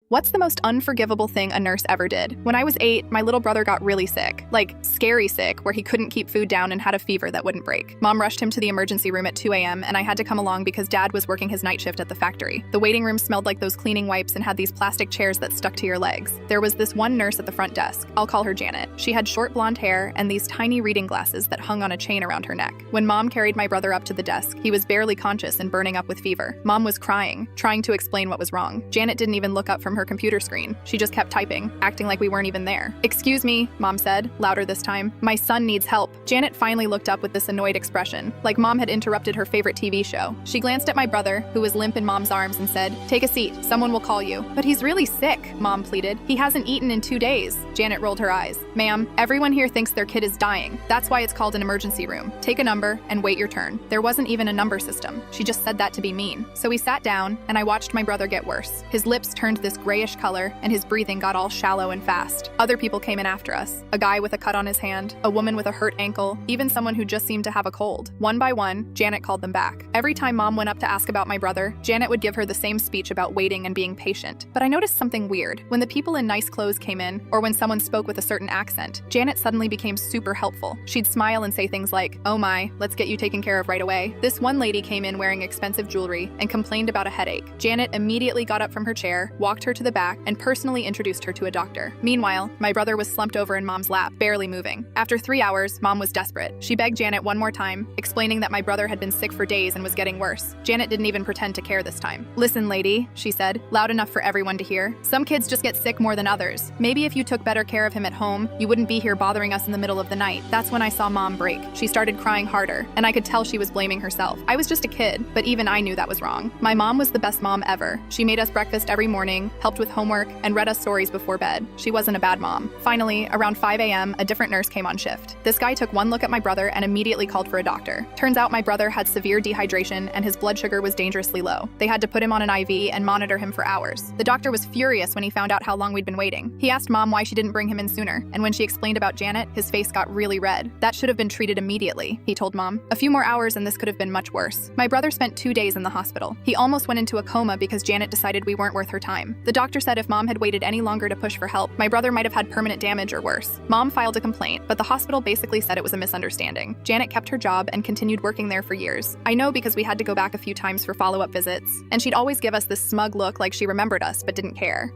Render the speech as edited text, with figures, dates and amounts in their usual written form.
What's the most unforgivable thing a nurse ever did? When I was 8, my little brother got really sick. Like, scary sick, where he couldn't keep food down and had a fever that wouldn't break. Mom rushed him to the emergency room at 2 a.m., and I had to come along because Dad was working his night shift at the factory. The waiting room smelled like those cleaning wipes and had these plastic chairs that stuck to your legs. There was this one nurse at the front desk. I'll call her Janet. She had short blonde hair and these tiny reading glasses that hung on a chain around her neck. When Mom carried my brother up to the desk, he was barely conscious and burning up with fever. Mom was crying, trying to explain what was wrong. Janet didn't even look up from her computer screen. She just kept typing, acting like we weren't even there. "Excuse me," Mom said, louder this time. "My son needs help." Janet finally looked up with this annoyed expression, like Mom had interrupted her favorite TV show. She glanced at my brother, who was limp in Mom's arms, and said, "Take a seat. Someone will call you." "But he's really sick," Mom pleaded. "He hasn't eaten in 2 days." Janet rolled her eyes. "Ma'am, everyone here thinks their kid is dying. That's why it's called an emergency room. Take a number and wait your turn." There wasn't even a number system. She just said that to be mean. So we sat down, and I watched my brother get worse. His lips turned this grayish color, and his breathing got all shallow and fast. Other people came in after us. A guy with a cut on his hand, a woman with a hurt ankle, even someone who just seemed to have a cold. One by one, Janet called them back. Every time Mom went up to ask about my brother, Janet would give her the same speech about waiting and being patient. But I noticed something weird. When the people in nice clothes came in, or when someone spoke with a certain accent, Janet suddenly became super helpful. She'd smile and say things like, "Oh my, let's get you taken care of right away." This one lady came in wearing expensive jewelry and complained about a headache. Janet immediately got up from her chair, walked her to the back, and personally introduced her to a doctor. Meanwhile, my brother was slumped over in Mom's lap, barely moving. After 3 hours, Mom was desperate. She begged Janet one more time, explaining that my brother had been sick for days and was getting worse. Janet didn't even pretend to care this time. "Listen, lady," she said, loud enough for everyone to hear. "Some kids just get sick more than others. Maybe if you took better care of him at home, you wouldn't be here bothering us in the middle of the night." That's when I saw Mom break. She started crying harder, and I could tell she was blaming herself. I was just a kid, but even I knew that was wrong. My mom was the best mom ever. She made us breakfast every morning, helped with homework, and read us stories before bed. She wasn't a bad mom. Finally, around 5 a.m., a different nurse came on shift. This guy took one look at my brother and immediately called for a doctor. Turns out my brother had severe dehydration and his blood sugar was dangerously low. They had to put him on an IV and monitor him for hours. The doctor was furious when he found out how long we'd been waiting. He asked Mom why she didn't bring him in sooner, and when she explained about Janet, his face got really red. "That should have been treated immediately," he told Mom. "A few more hours and this could have been much worse." My brother spent 2 days in the hospital. He almost went into a coma because Janet decided we weren't worth her time. The doctor said if Mom had waited any longer to push for help, my brother might have had permanent damage or worse. Mom filed a complaint, but the hospital basically said it was a misunderstanding. Janet kept her job and continued working there for years. I know because we had to go back a few times for follow-up visits, and she'd always give us this smug look like she remembered us but didn't care.